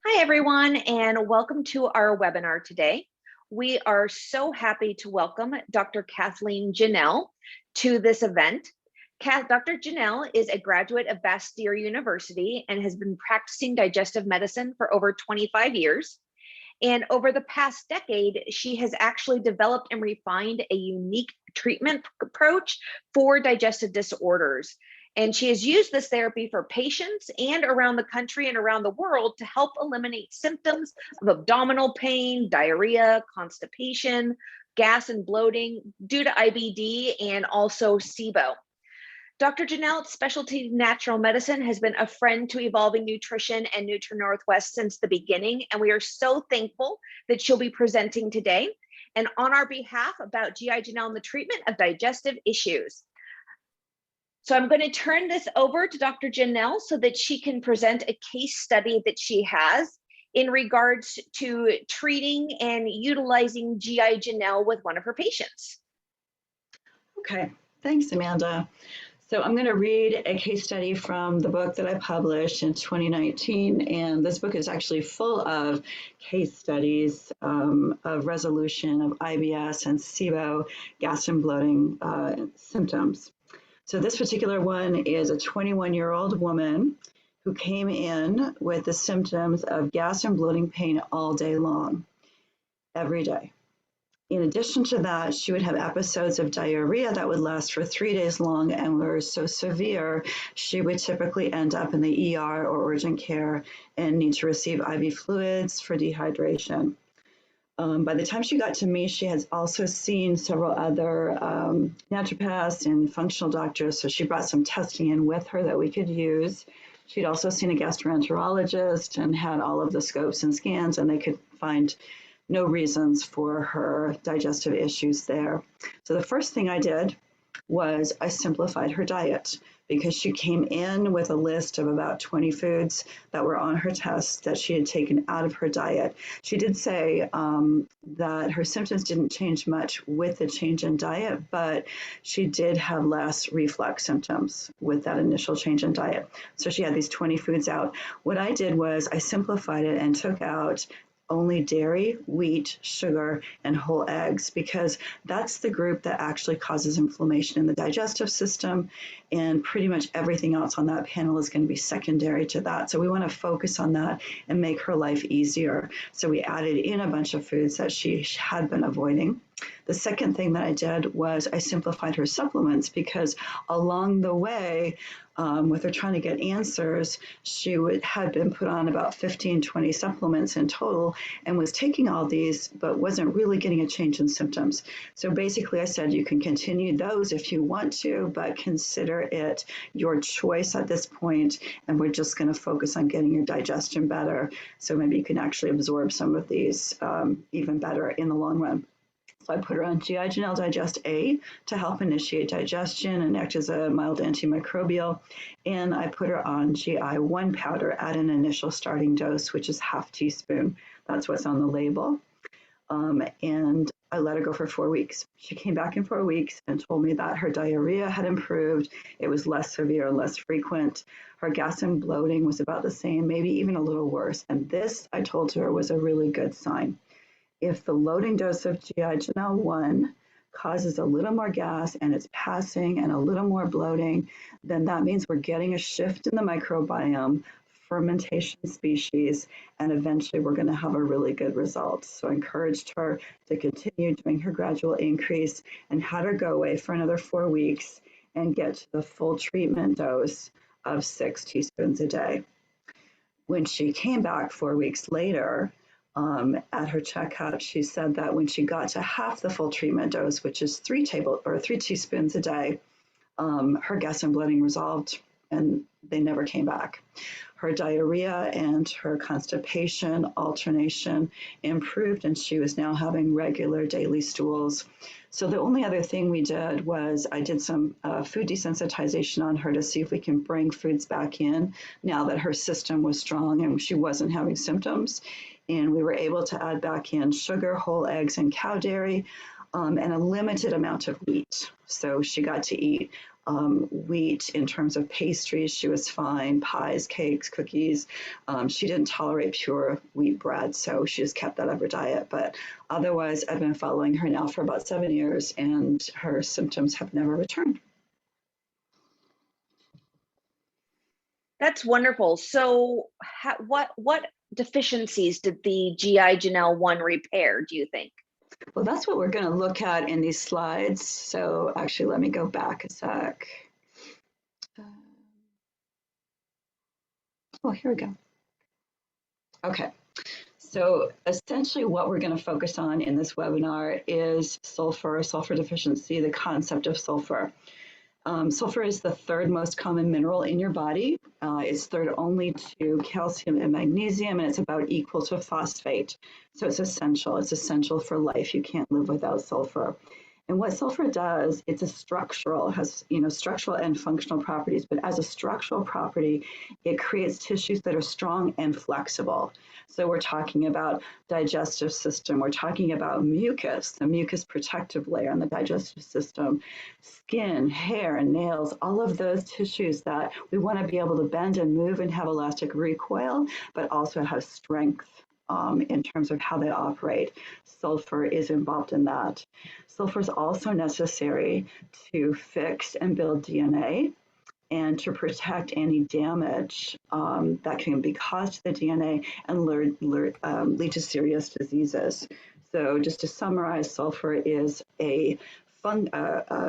Hi, everyone, and welcome to our webinar today. We are so happy to welcome Dr. Kathleen Janel to this event. Dr. Janel is a graduate of Bastyr University and has been practicing digestive medicine for over 25 years. And over the past decade, she has actually developed and refined a unique treatment approach for digestive disorders. And she has used this therapy for patients and around the country and around the world to help eliminate symptoms of abdominal pain, diarrhea, constipation, gas and bloating due to IBD, and also SIBO. Dr. Janel's specialty natural medicine has been a friend to Evolving Nutrition and Nutri Northwest since the beginning, and we are so thankful that she'll be presenting today and on our behalf about GI Janel and the treatment of digestive issues. So I'm going to turn this over to Dr. Janel so that she can present a case study that she has in regards to treating and utilizing GI Janel with one of her patients. Okay, thanks, Amanda. So I'm going to read a case study from the book that I published in 2019, and this book is actually full of case studies of resolution of IBS and SIBO gas and bloating symptoms. So this particular one is a 21-year-old woman who came in with the symptoms of gas and bloating pain all day long, every day. In addition to that, she would have episodes of diarrhea that would last for 3 days long and were so severe, she would typically end up in the ER or urgent care and need to receive IV fluids for dehydration. By the time she got to me, she has also seen several other naturopaths and functional doctors, so she brought some testing in with her that we could use. She'd also seen a gastroenterologist and had all of the scopes and scans, and they could find no reasons for her digestive issues there. So the first thing I did was I simplified her diet because she came in with a list of about 20 foods that were on her test that she had taken out of her diet. She did say that her symptoms didn't change much with the change in diet, but she did have less reflux symptoms with that initial change in diet. So she had these 20 foods out. What I did was I simplified it and took out only dairy, wheat, sugar, and whole eggs, because that's the group that actually causes inflammation in the digestive system, and pretty much everything else on that panel is going to be secondary to that. So we want to focus on that and make her life easier. So we added in a bunch of foods that she had been avoiding. The second thing that I did was I simplified her supplements, because along the way, with her trying to get answers, she had been put on about 15, 20 supplements in total and was taking all these, but wasn't really getting a change in symptoms. So basically I said, you can continue those if you want to, but consider it your choice at this point, and we're just going to focus on getting your digestion better. So maybe you can actually absorb some of these even better in the long run. So I put her on GI Janel Digest A to help initiate digestion and act as a mild antimicrobial. And I put her on GI 1 powder at an initial starting dose, which is ½ teaspoon. That's what's on the label. And I let her go for 4 weeks. She came back in 4 weeks and told me that her diarrhea had improved. It was less severe, less frequent. Her gas and bloating was about the same, maybe even a little worse. And this, I told her, was a really good sign. If the loading dose of GI Janel 1 causes a little more gas and it's passing and a little more bloating, then that means we're getting a shift in the microbiome, fermentation species, and eventually we're going to have a really good result. So I encouraged her to continue doing her gradual increase and had her go away for another 4 weeks and get to the full treatment dose of 6 teaspoons a day. When she came back 4 weeks later, at her checkup, she said that when she got to half the full treatment dose, which is 3 teaspoons a day, her gas and bloating resolved and they never came back. Her diarrhea and her constipation alternation improved, and she was now having regular daily stools. So the only other thing we did was I did some food desensitization on her to see if we can bring foods back in now that her system was strong and she wasn't having symptoms. And we were able to add back in sugar, whole eggs, and cow dairy, and a limited amount of wheat. So she got to eat wheat in terms of pastries. She was fine, pies, cakes, cookies. She didn't tolerate pure wheat bread, so she just kept that out of her diet. But otherwise, I've been following her now for about 7 years, and her symptoms have never returned. That's wonderful. So what deficiencies did the GI Janel 1 repair, do you think? Well, that's what we're going to look at in these slides. So actually, let me go back a sec. Oh, here we go. Okay. So essentially what we're going to focus on in this webinar is sulfur deficiency, the concept of sulfur. Sulfur is the third most common mineral in your body. It's third only to calcium and magnesium, and it's about equal to phosphate. So it's essential. It's essential for life. You can't live without sulfur. And what sulfur does, it's a structural, has structural and functional properties, but as a structural property, it creates tissues that are strong and flexible. So we're talking about digestive system, we're talking about mucus, the mucus protective layer on the digestive system, skin, hair, and nails, all of those tissues that we want to be able to bend and move and have elastic recoil, but also have strength in terms of how they operate. Sulfur is involved in that. Sulfur is also necessary to fix and build DNA and to protect any damage that can be caused to the DNA and lead to serious diseases. So just to summarize, sulfur is a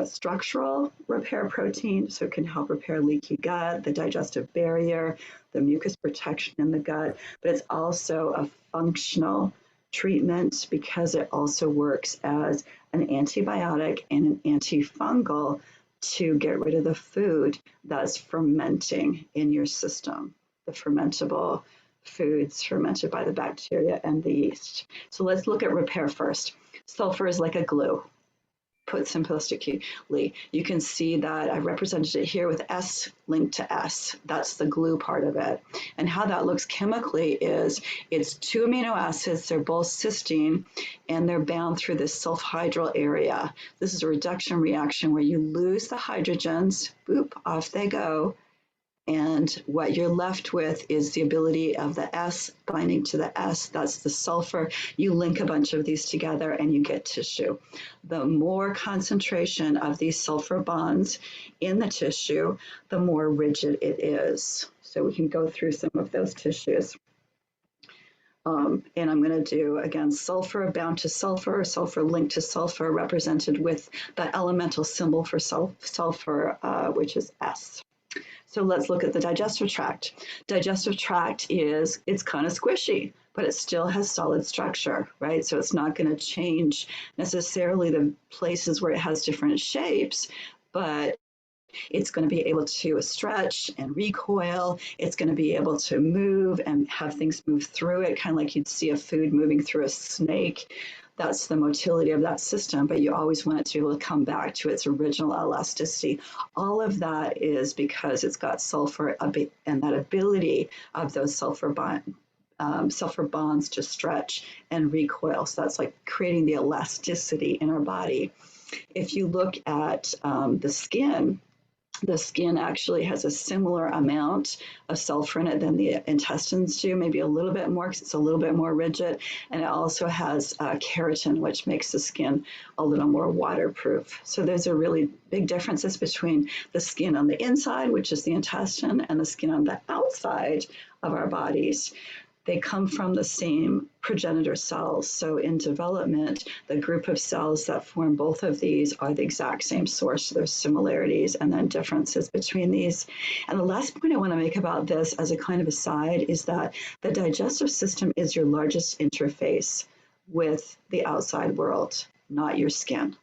structural repair protein, so it can help repair leaky gut, the digestive barrier, the mucus protection in the gut, but it's also a functional treatment because it also works as an antibiotic and an antifungal to get rid of the food that's fermenting in your system, the fermentable foods fermented by the bacteria and the yeast. So let's look at repair first. Sulfur is like a glue. Put simplistically, you can see that I represented it here with S linked to S. That's the glue part of it. And how that looks chemically is it's 2 amino acids, they're both cysteine, and they're bound through this sulfhydryl area. This is a reduction reaction where you lose the hydrogens, boop, off they go. And what you're left with is the ability of the S binding to the S, that's the sulfur. You link a bunch of these together and you get tissue. The more concentration of these sulfur bonds in the tissue, the more rigid it is. So we can go through some of those tissues. And I'm going to do, again, sulfur bound to sulfur, sulfur linked to sulfur, represented with the elemental symbol for sulfur, which is S. So let's look at the digestive tract. Digestive tract it's kind of squishy, but it still has solid structure, right? So it's not going to change necessarily the places where it has different shapes, but it's going to be able to stretch and recoil. It's going to be able to move and have things move through it, kind of like you'd see a food moving through a snake. That's the motility of that system, but you always want it to be able to come back to its original elasticity. All of that is because it's got sulfur and that ability of those sulfur bonds to stretch and recoil. So that's like creating the elasticity in our body. If you look at the skin actually has a similar amount of sulfur in it than the intestines do, maybe a little bit more because it's a little bit more rigid. And it also has keratin, which makes the skin a little more waterproof. So there's a really big differences between the skin on the inside, which is the intestine, and the skin on the outside of our bodies. They come from the same progenitor cells. So in development, the group of cells that form both of these are the exact same source. There's similarities and then differences between these. And the last point I want to make about this as a kind of aside is that the digestive system is your largest interface with the outside world, not your skin.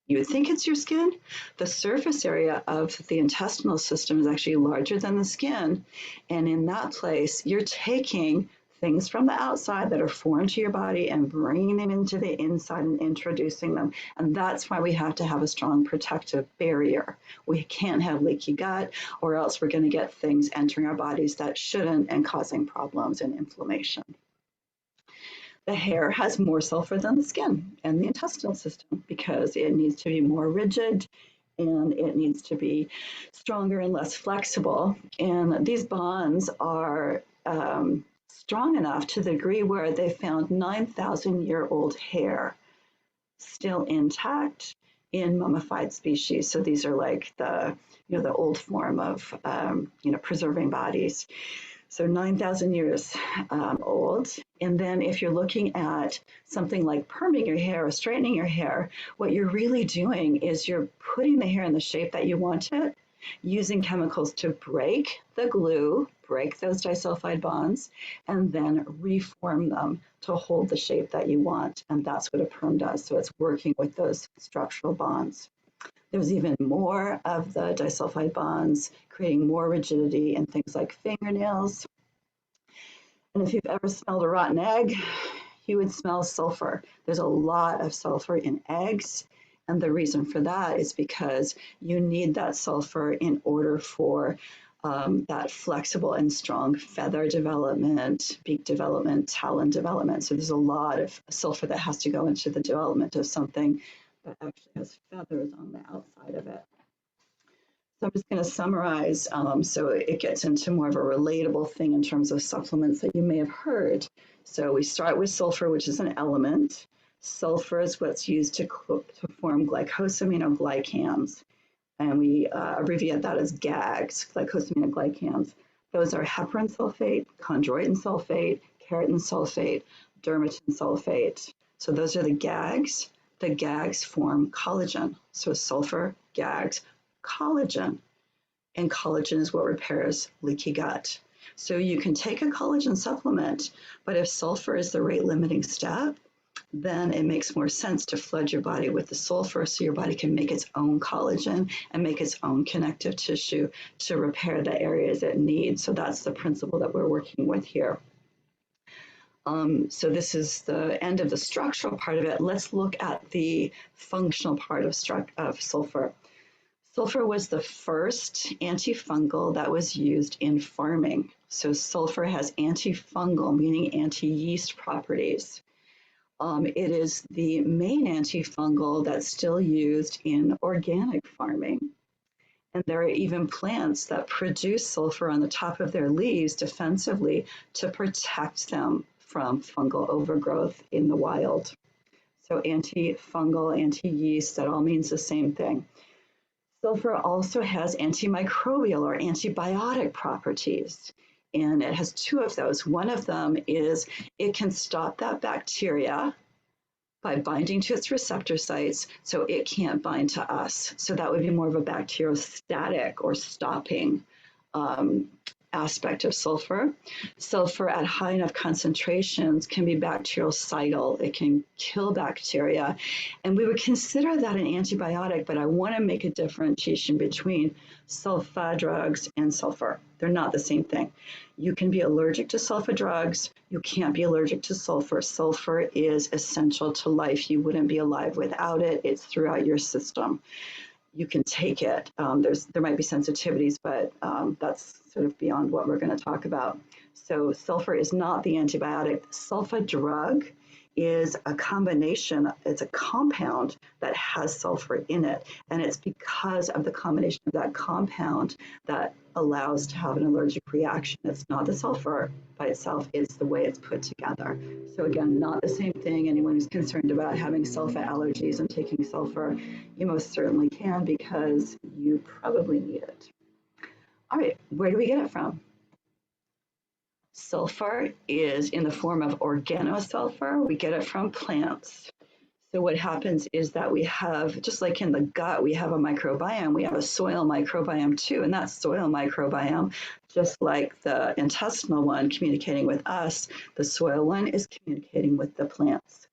You would think it's your skin. The surface area of the intestinal system is actually larger than the skin. And in that place, you're taking things from the outside that are foreign to your body and bringing them into the inside and introducing them. And that's why we have to have a strong protective barrier. We can't have leaky gut, or else we're going to get things entering our bodies that shouldn't and causing problems and inflammation. The hair has more sulfur than the skin and the intestinal system because it needs to be more rigid and it needs to be stronger and less flexible. And these bonds are strong enough to the degree where they found 9,000-year-old hair still intact in mummified species. So these are like the old form of preserving bodies. So 9,000 years old. And then if you're looking at something like perming your hair or straightening your hair, what you're really doing is you're putting the hair in the shape that you want it, using chemicals to break the glue, break those disulfide bonds, and then reform them to hold the shape that you want. And that's what a perm does. So it's working with those structural bonds. There's even more of the disulfide bonds, creating more rigidity in things like fingernails. And if you've ever smelled a rotten egg, you would smell sulfur. There's a lot of sulfur in eggs. And the reason for that is because you need that sulfur in order for that flexible and strong feather development, beak development, talon development. So there's a lot of sulfur that has to go into the development of something that actually has feathers on the outside of it. So I'm just going to summarize so it gets into more of a relatable thing in terms of supplements that you may have heard. So we start with sulfur, which is an element. Sulfur is what's used to form glycosaminoglycans, and we abbreviate that as GAGs, glycosaminoglycans. Those are heparin sulfate, chondroitin sulfate, keratin sulfate, dermatin sulfate. So those are the GAGs. The GAGs form collagen. So sulfur, GAGs, collagen. And collagen is what repairs leaky gut. So you can take a collagen supplement, but if sulfur is the rate limiting step, then it makes more sense to flood your body with the sulfur so your body can make its own collagen and make its own connective tissue to repair the areas it needs. So that's the principle that we're working with here. So this is the end of the structural part of it. Let's look at the functional part of sulfur. Sulfur was the first antifungal that was used in farming. So sulfur has antifungal, meaning anti-yeast properties. It is the main antifungal that's still used in organic farming. And there are even plants that produce sulfur on the top of their leaves defensively to protect them from fungal overgrowth in the wild. So antifungal, anti-yeast, that all means the same thing. Sulfur also has antimicrobial or antibiotic properties, and it has two of those. One of them is it can stop that bacteria by binding to its receptor sites so it can't bind to us. So that would be more of a bacteriostatic or stopping aspect of sulfur. Sulfur at high enough concentrations can be bactericidal. It can kill bacteria. And we would consider that an antibiotic, but I want to make a differentiation between sulfa drugs and sulfur. They're not the same thing. You can be allergic to sulfa drugs. You can't be allergic to sulfur. Sulfur is essential to life. You wouldn't be alive without it. It's throughout your system. You can take it. There might be sensitivities, but that's sort of beyond what we're going to talk about. So sulfur is not the antibiotic. Sulfa drug is a combination, it's a compound that has sulfur in it. And it's because of the combination of that compound that allows to have an allergic reaction. It's not the sulfur by itself, it's the way it's put together. So again, not the same thing. Anyone who's concerned about having sulfa allergies and taking sulfur, you most certainly can because you probably need it. All right, where do we get it from? Sulfur is in the form of organosulfur. We get it from plants. So what happens is that we have, just like in the gut, we have a microbiome, we have a soil microbiome too. And that soil microbiome, just like the intestinal one communicating with us, the soil one is communicating with the plants.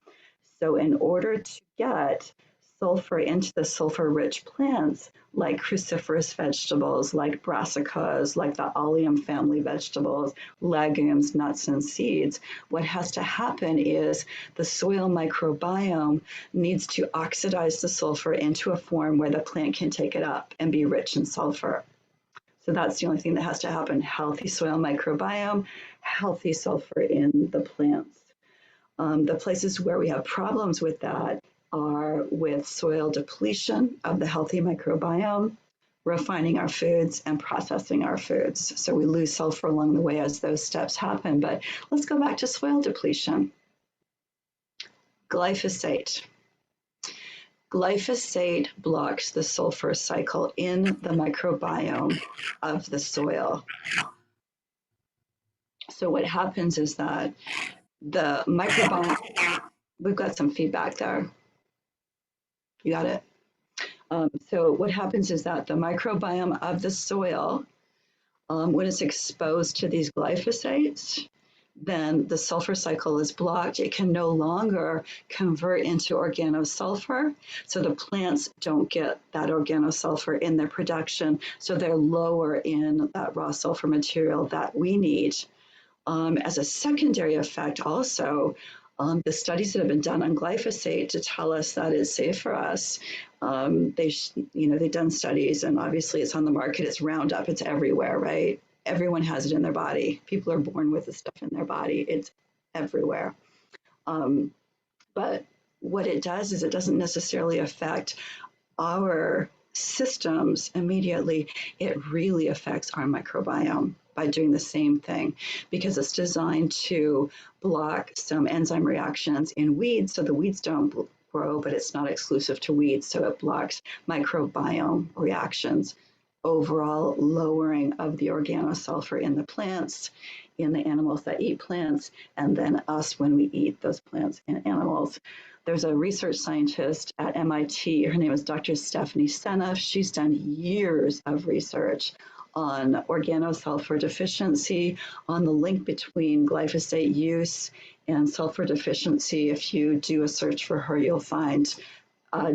So in order to get sulfur into the sulfur-rich plants, like cruciferous vegetables, like brassicas, like the allium family vegetables, legumes, nuts, and seeds, what has to happen is the soil microbiome needs to oxidize the sulfur into a form where the plant can take it up and be rich in sulfur. So that's the only thing that has to happen. Healthy soil microbiome, healthy sulfur in the plants. The places where we have problems with that are with soil depletion of the healthy microbiome, refining our foods, and processing our foods. So we lose sulfur along the way as those steps happen. But let's go back to soil depletion. Glyphosate. Glyphosate blocks the sulfur cycle in the microbiome of the soil. So what happens is that the microbiome, we've got some feedback there. You got it? So what happens is that the microbiome of the soil, when it's exposed to these glyphosates, then the sulfur cycle is blocked. It can no longer convert into organosulfur. So the plants don't get that organosulfur in their production. So they're lower in that raw sulfur material that we need. As a secondary effect also, the studies that have been done on glyphosate to tell us that it's safe for us, they've done studies, and obviously it's on the market, it's Roundup, it's everywhere, right? Everyone has it in their body. People are born with the stuff in their body. It's everywhere. But what it does is it doesn't necessarily affect our systems immediately. It really affects our microbiome by doing the same thing, because it's designed to block some enzyme reactions in weeds so the weeds don't grow, but it's not exclusive to weeds, so it blocks microbiome reactions, overall lowering of the organosulfur in the plants, in the animals that eat plants, and then us when we eat those plants and animals. There's a research scientist at MIT, her name is Dr. Stephanie Seneff. She's done years of research on organosulfur deficiency, on the link between glyphosate use and sulfur deficiency. If you do a search for her, you'll find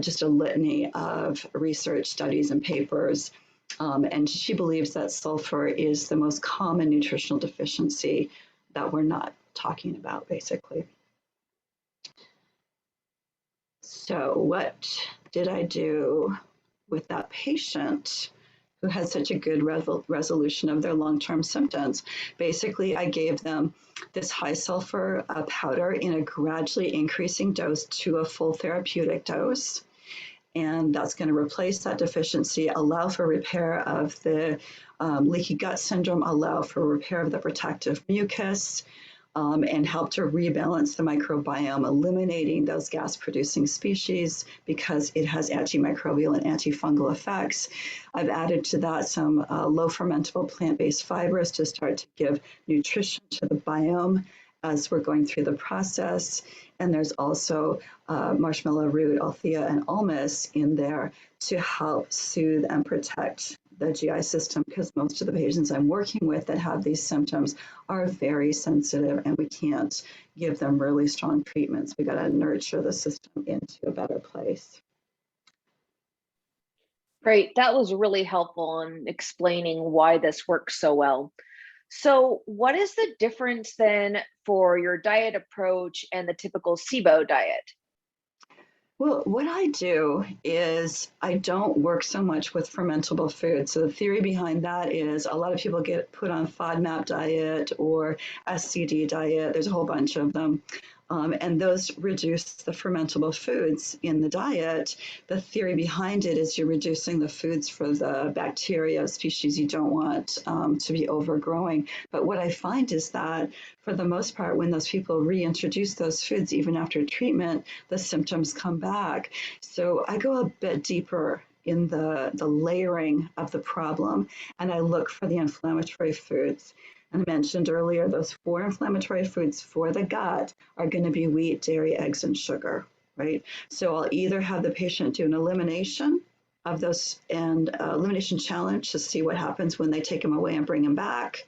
just a litany of research studies and papers. And she believes that sulfur is the most common nutritional deficiency that we're not talking about, basically. So what did I do with that patient who had such a good resolution of their long-term symptoms? Basically, I gave them this high sulfur powder in a gradually increasing dose to a full therapeutic dose. And that's going to replace that deficiency, allow for repair of the leaky gut syndrome, allow for repair of the protective mucus, and help to rebalance the microbiome, eliminating those gas-producing species because it has antimicrobial and antifungal effects. I've added to that some low fermentable plant-based fibers to start to give nutrition to the biome as we're going through the process. And there's also marshmallow root, althea, and almus in there to help soothe and protect the GI system, because most of the patients I'm working with that have these symptoms are very sensitive, and we can't give them really strong treatments. We got to nurture the system into a better place. Great. That was really helpful in explaining why this works so well. So what is the difference then for your diet approach and the typical SIBO diet? Well, what I do is I don't work so much with fermentable foods. So the theory behind that is a lot of people get put on FODMAP diet or SCD diet. There's a whole bunch of them. And those reduce the fermentable foods in the diet. The theory behind it is you're reducing the foods for the bacteria species you don't want to be overgrowing. But what I find is that for the most part, when those people reintroduce those foods, even after treatment, the symptoms come back. So I go a bit deeper in the layering of the problem, and I look for the inflammatory foods. And I mentioned earlier, those 4 inflammatory foods for the gut are going to be wheat, dairy, eggs, and sugar, right? So I'll either have the patient do an elimination of those and elimination challenge to see what happens when they take them away and bring them back,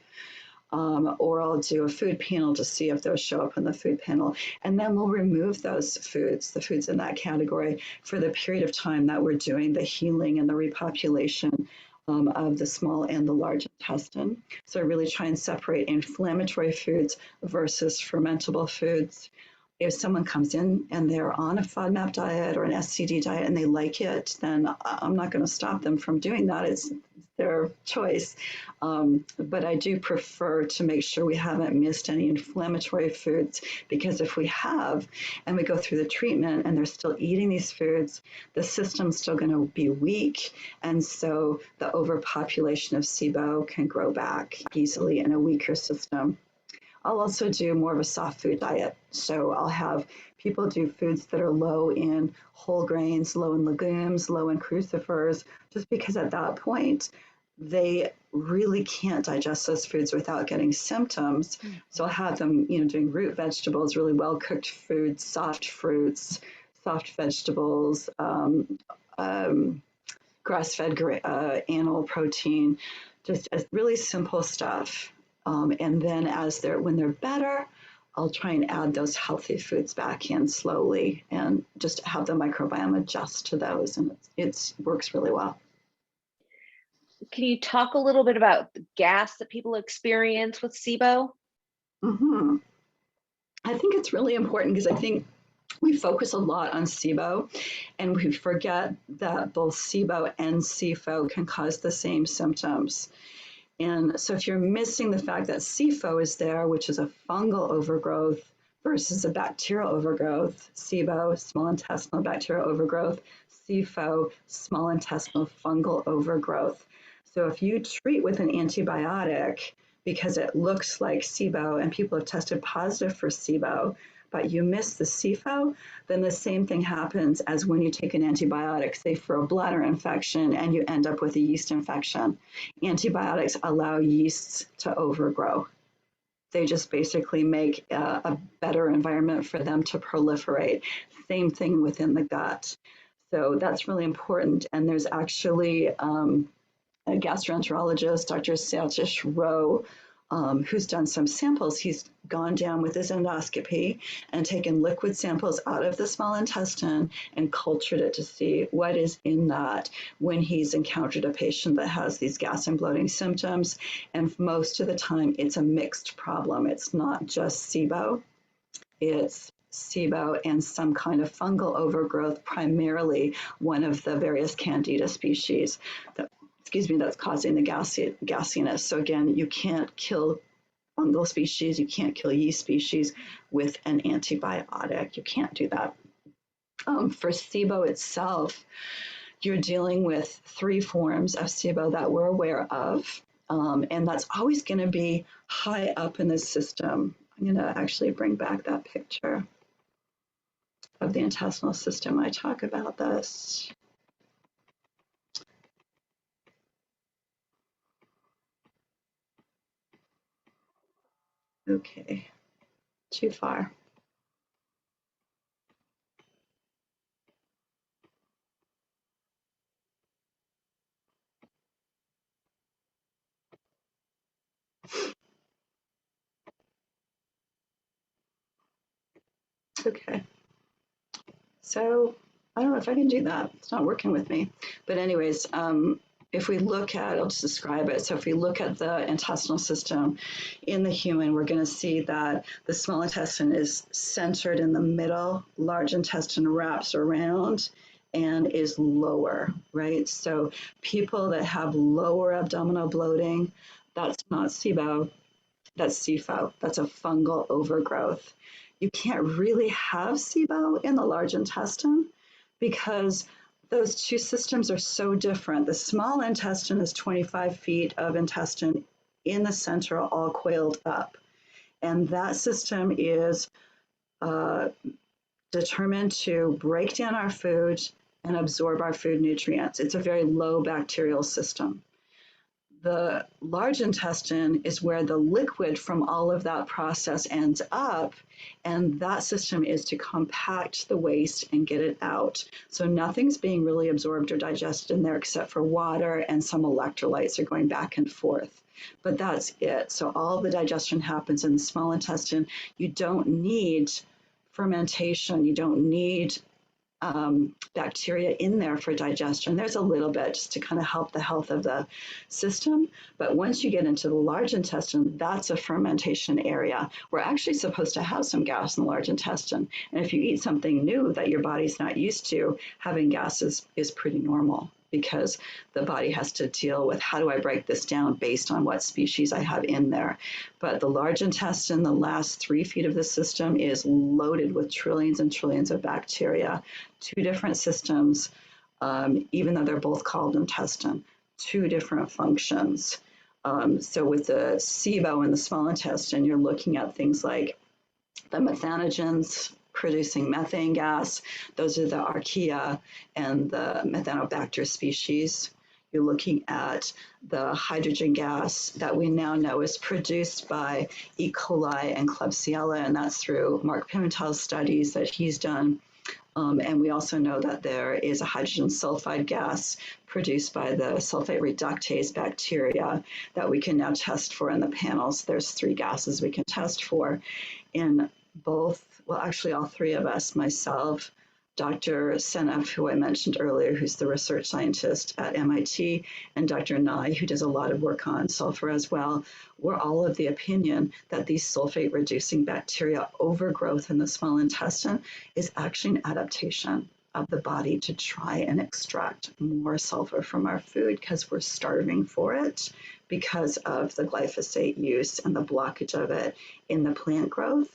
or I'll do a food panel to see if those show up in the food panel. And then we'll remove those foods, the foods in that category, for the period of time that we're doing the healing and the repopulation of the small and the large intestine. So I really try and separate inflammatory foods versus fermentable foods. if someone comes in and they're on a FODMAP diet or an SCD diet and they like it, then I'm not going to stop them from doing that. It's their choice. But I do prefer to make sure we haven't missed any inflammatory foods, because if we have and we go through the treatment and they're still eating these foods, the system's still going to be weak. And so the overpopulation of SIBO can grow back easily in a weaker system. I'll also do more of a soft food diet. So I'll have people do foods that are low in whole grains, low in legumes, low in crucifers, just because at that point, they really can't digest those foods without getting symptoms. Mm-hmm. So I'll have them, doing root vegetables, really well-cooked foods, soft fruits, soft vegetables, grass-fed animal protein, just really simple stuff. And then when they're better, I'll try and add those healthy foods back in slowly and just have the microbiome adjust to those. And it works really well. Can you talk a little bit about the gas that people experience with SIBO? Mm-hmm. I think it's really important because I think we focus a lot on SIBO and we forget that both SIBO and SIFO can cause the same symptoms. And so if you're missing the fact that SIFO is there, which is a fungal overgrowth versus a bacterial overgrowth, SIBO, small intestinal bacterial overgrowth, SIFO, small intestinal fungal overgrowth. So if you treat with an antibiotic because it looks like SIBO and people have tested positive for SIBO, but you miss the SIFO, then the same thing happens as when you take an antibiotic, say for a bladder infection, and you end up with a yeast infection. Antibiotics allow yeasts to overgrow. They just basically make a better environment for them to proliferate. Same thing within the gut. So that's really important. And there's actually a gastroenterologist, Dr. Satish Rowe, who's done some samples. He's gone down with his endoscopy and taken liquid samples out of the small intestine and cultured it to see what is in that when he's encountered a patient that has these gas and bloating symptoms. And most of the time, it's a mixed problem. It's not just SIBO. It's SIBO and some kind of fungal overgrowth, primarily one of the various Candida species that's causing the gassiness. So again, you can't kill fungal species, you can't kill yeast species with an antibiotic. You can't do that. For SIBO itself, you're dealing with 3 forms of SIBO that we're aware of, and that's always going to be high up in the system. I'm going to actually bring back that picture of the intestinal system when I talk about this. Okay, too far. Okay, so I don't know if I can do that. It's not working with me. But anyways, if we look at, I'll just describe it. So if we look at the intestinal system in the human, we're going to see that the small intestine is centered in the middle, large intestine wraps around and is lower, right? So people that have lower abdominal bloating, that's not SIBO, that's SIFO. That's a fungal overgrowth. You can't really have SIBO in the large intestine because those two systems are so different. The small intestine is 25 feet of intestine in the center, all coiled up. And that system is determined to break down our food and absorb our food nutrients. It's a very low bacterial system. The large intestine is where the liquid from all of that process ends up, and that system is to compact the waste and get it out. So nothing's being really absorbed or digested in there except for water, and some electrolytes are going back and forth. But that's it. So all the digestion happens in the small intestine. You don't need fermentation. You don't need bacteria in there for digestion. There's a little bit just to kind of help the health of the system. But once you get into the large intestine, that's a fermentation area. We're actually supposed to have some gas in the large intestine. And if you eat something new that your body's not used to, having gas is pretty normal, because the body has to deal with, how do I break this down based on what species I have in there. But the large intestine, the last 3 feet of the system, is loaded with trillions and trillions of bacteria. 2 different systems, even though they're both called intestine, 2 different functions. So with the SIBO in the small intestine, you're looking at things like the methanogens producing methane gas. Those are the archaea and the methanobacter species. You're looking at the hydrogen gas that we now know is produced by E. coli and Klebsiella, and that's through Mark Pimentel's studies that he's done. And we also know that there is a hydrogen sulfide gas produced by the sulfate reductase bacteria that we can now test for in the panels. There's 3 gases we can test for in both, well, actually all 3 of us, myself, Dr. Seneff, who I mentioned earlier, who's the research scientist at MIT, and Dr. Nye, who does a lot of work on sulfur as well, we're all of the opinion that these sulfate-reducing bacteria overgrowth in the small intestine is actually an adaptation of the body to try and extract more sulfur from our food, because we're starving for it because of the glyphosate use and the blockage of it in the plant growth.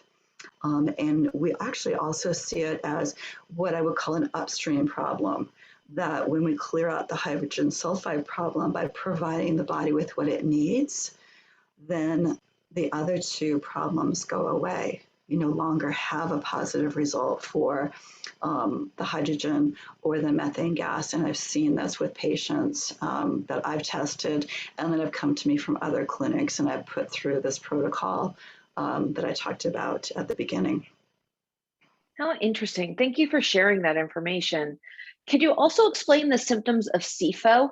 And we actually also see it as what I would call an upstream problem, that when we clear out the hydrogen sulfide problem by providing the body with what it needs, then the other 2 problems go away. You no longer have a positive result for the hydrogen or the methane gas. And I've seen this with patients that I've tested and that have come to me from other clinics, and I've put through this protocol that I talked about at the beginning. How interesting. Thank you for sharing that information. Could you also explain the symptoms of SIFO?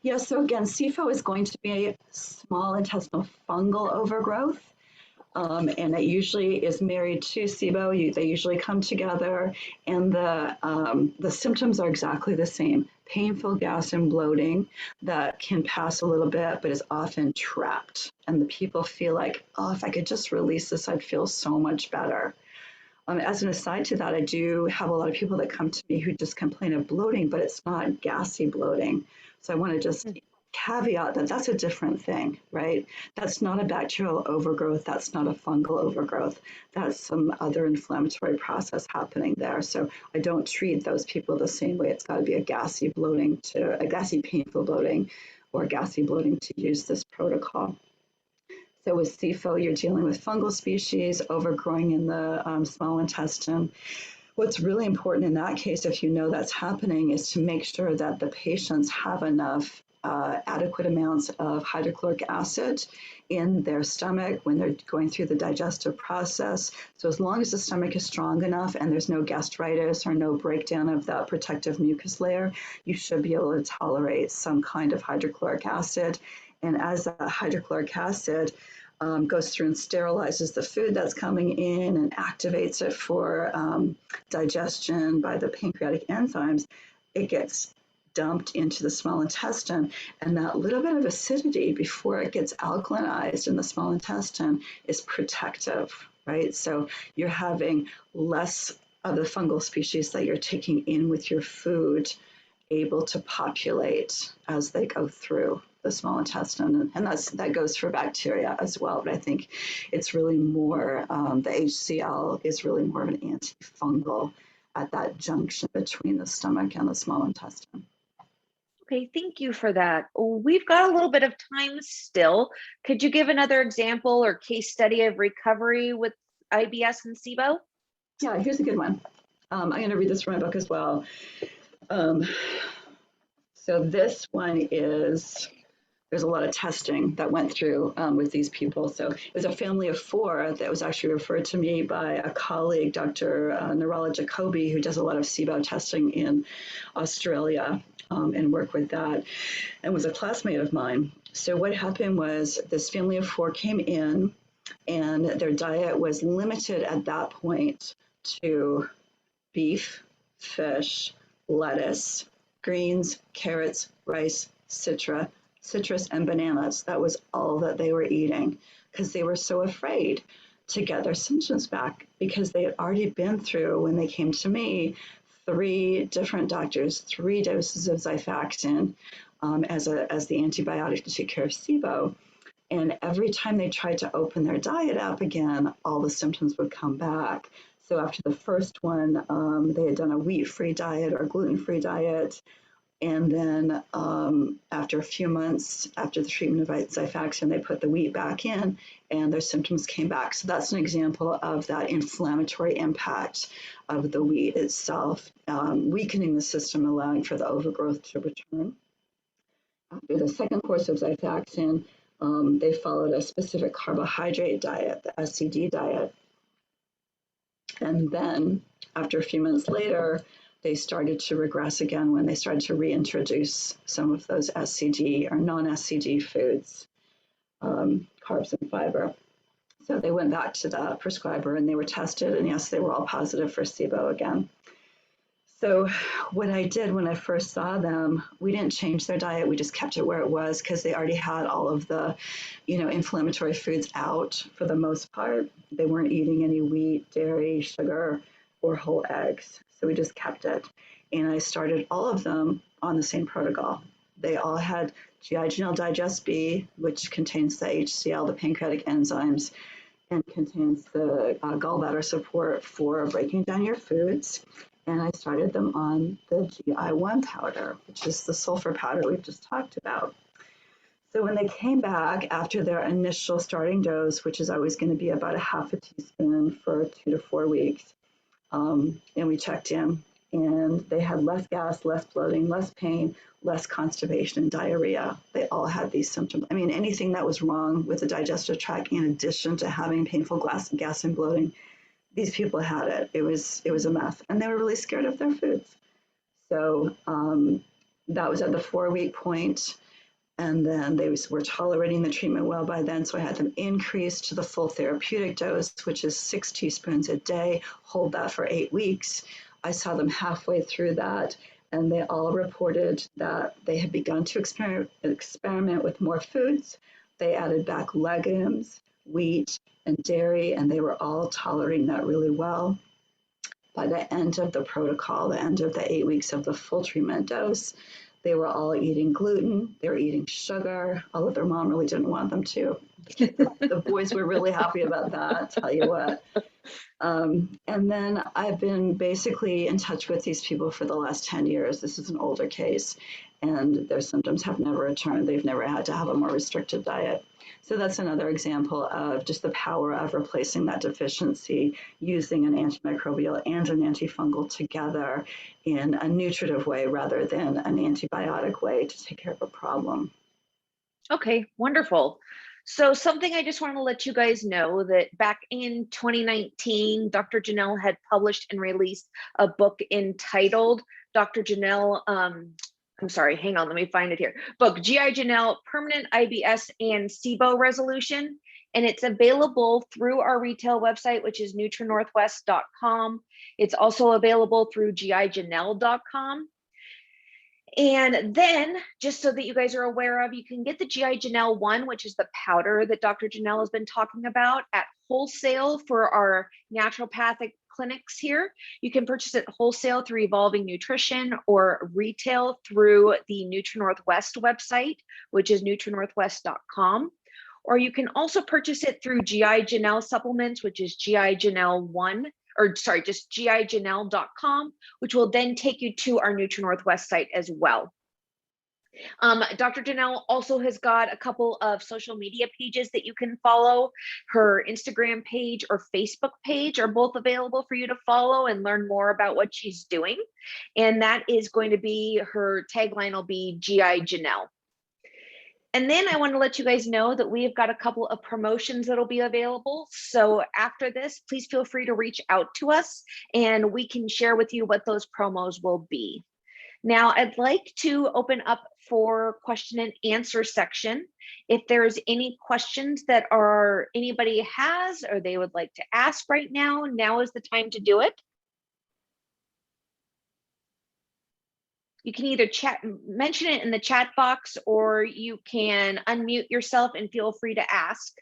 Yeah, so again, SIFO is going to be small intestinal fungal overgrowth. And it usually is married to SIBO. They usually come together, and the symptoms are exactly the same. Painful gas and bloating that can pass a little bit, but is often trapped. And the people feel like, oh, if I could just release this, I'd feel so much better. As an aside to that, I do have a lot of people that come to me who just complain of bloating, but it's not gassy bloating. So I want to just caveat that that's a different thing, right? That's not a bacterial overgrowth. That's not a fungal overgrowth. That's some other inflammatory process happening there. So I don't treat those people the same way. It's got to be a gassy painful bloating or gassy bloating to use this protocol. So with SIFO, you're dealing with fungal species overgrowing in the small intestine. What's really important in that case, if you know that's happening, is to make sure that the patients have enough adequate amounts of hydrochloric acid in their stomach when they're going through the digestive process. So as long as the stomach is strong enough and there's no gastritis or no breakdown of that protective mucus layer, you should be able to tolerate some kind of hydrochloric acid. And as that hydrochloric acid goes through and sterilizes the food that's coming in and activates it for digestion by the pancreatic enzymes, it gets dumped into the small intestine, and that little bit of acidity before it gets alkalinized in the small intestine is protective, right? So you're having less of the fungal species that you're taking in with your food able to populate as they go through the small intestine, and that goes for bacteria as well. But I think it's really more the HCl is really more of an antifungal at that junction between the stomach and the small intestine. Okay, thank you for that. We've got a little bit of time still. Could you give another example or case study of recovery with IBS and SIBO? Yeah, here's a good one. I'm going to read this from my book as well. So this one is, there's a lot of testing that went through with these people. So it was a family of 4 that was actually referred to me by a colleague, Dr. Narala Jacoby, who does a lot of SIBO testing in Australia and work with that, and was a classmate of mine. So what happened was this family of 4 came in, and their diet was limited at that point to beef, fish, lettuce, greens, carrots, rice, citrus, and bananas. That was all that they were eating because they were so afraid to get their symptoms back because they had already been through, when they came to me, 3 different doctors, 3 doses of Xifaxan as the antibiotic to take care of SIBO. And every time they tried to open their diet up again, all the symptoms would come back. So after the first one, they had done a wheat-free diet or gluten-free diet. And then after a few months, after the treatment of Xifaxan, they put the wheat back in and their symptoms came back. So that's an example of that inflammatory impact of the wheat itself, weakening the system, allowing for the overgrowth to return. After the second course of Xifaxan, they followed a specific carbohydrate diet, the SCD diet. And then after a few months later, they started to regress again when they started to reintroduce some of those SCD or non-SCD foods, carbs and fiber. So they went back to the prescriber and they were tested, and yes, they were all positive for SIBO again. So what I did when I first saw them, we didn't change their diet. We just kept it where it was because they already had all of the, inflammatory foods out for the most part. They weren't eating any wheat, dairy, sugar, or whole eggs. So we just kept it. And I started all of them on the same protocol. They all had GI Janel Digest B, which contains the HCl, the pancreatic enzymes, and contains the gallbladder support for breaking down your foods. And I started them on the GI1 powder, which is the sulfur powder we've just talked about. So when they came back after their initial starting dose, which is always going to be about a half a teaspoon for 2 to 4 weeks, and we checked in, and they had less gas, less bloating, less pain, less constipation and diarrhea. They all had these symptoms. I mean, anything that was wrong with the digestive tract, in addition to having painful gas and bloating, these people had it. It was a mess, and they were really scared of their foods. So that was at the 4-week point, and then they were tolerating the treatment well by then. So I had them increase to the full therapeutic dose, which is 6 teaspoons a day. Hold that for 8 weeks. I saw them halfway through that, and they all reported that they had begun to experiment with more foods. They added back legumes, wheat, and dairy, and they were all tolerating that really well. By the end of the protocol, the end of the 8 weeks of the full treatment dose, they were all eating gluten, they were eating sugar, although their mom really didn't want them to. The boys were really happy about that, I'll tell you what. And then I've been basically in touch with these people for the last 10 years. This is an older case, and their symptoms have never returned. They've never had to have a more restricted diet. So that's another example of just the power of replacing that deficiency using an antimicrobial and an antifungal together in a nutritive way rather than an antibiotic way to take care of a problem. Okay, wonderful. So something I just want to let you guys know that back in 2019, Dr. Janel had published and released a book entitled Dr. Janel, I'm sorry, hang on, let me find it here. Book, GI Janel, Permanent IBS and SIBO Resolution. And it's available through our retail website, which is nutrinorthwest.com. It's also available through gijanel.com. And then, just so that you guys are aware of, you can get the GI Janel 1, which is the powder that Dr. Janel has been talking about, at wholesale for our naturopathic clinics here. You can purchase it wholesale through Evolving Nutrition or retail through the NutriNorthwest website, which is nutrinorthwest.com. Or you can also purchase it through GI Janel supplements, which is GI Janel 1, or sorry, just gijanel.com, which will then take you to our NutriNorthwest site as well. Dr. Janel also has got a couple of social media pages that you can follow. Her Instagram page or Facebook page are both available for you to follow and learn more about what she's doing. And that is going to be, her tagline will be GI Janel. And then I want to let you guys know that we have got a couple of promotions that'll be available. So after this, please feel free to reach out to us and we can share with you what those promos will be. Now, I'd like to open up for question and answer section. If there's any questions that anybody has or they would like to ask right now, now is the time to do it. You can either mention it in the chat box, or you can unmute yourself and feel free to ask.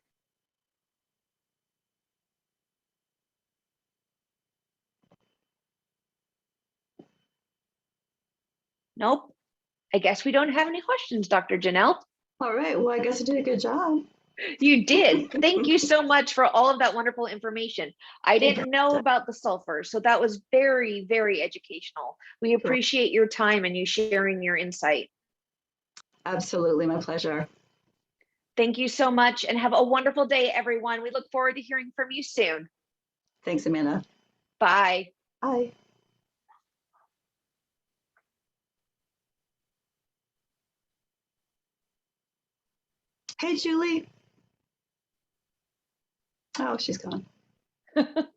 Nope. I guess we don't have any questions, Dr. Janel. All right. Well, I guess I did a good job. You did. Thank you so much for all of that wonderful information. I didn't know about the sulfur, so that was very, very educational. We appreciate your time and you sharing your insight. Absolutely. My pleasure. Thank you so much and have a wonderful day, everyone. We look forward to hearing from you soon. Thanks, Amanda. Bye. Bye. Hey, Julie. Oh, she's gone. That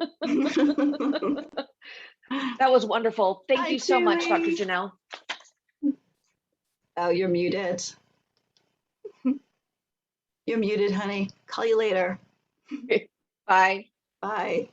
was wonderful. Thank Hi, you so much, Dr. Julie. Janel. Oh, you're muted. You're muted, honey. Call you later. Bye. Bye.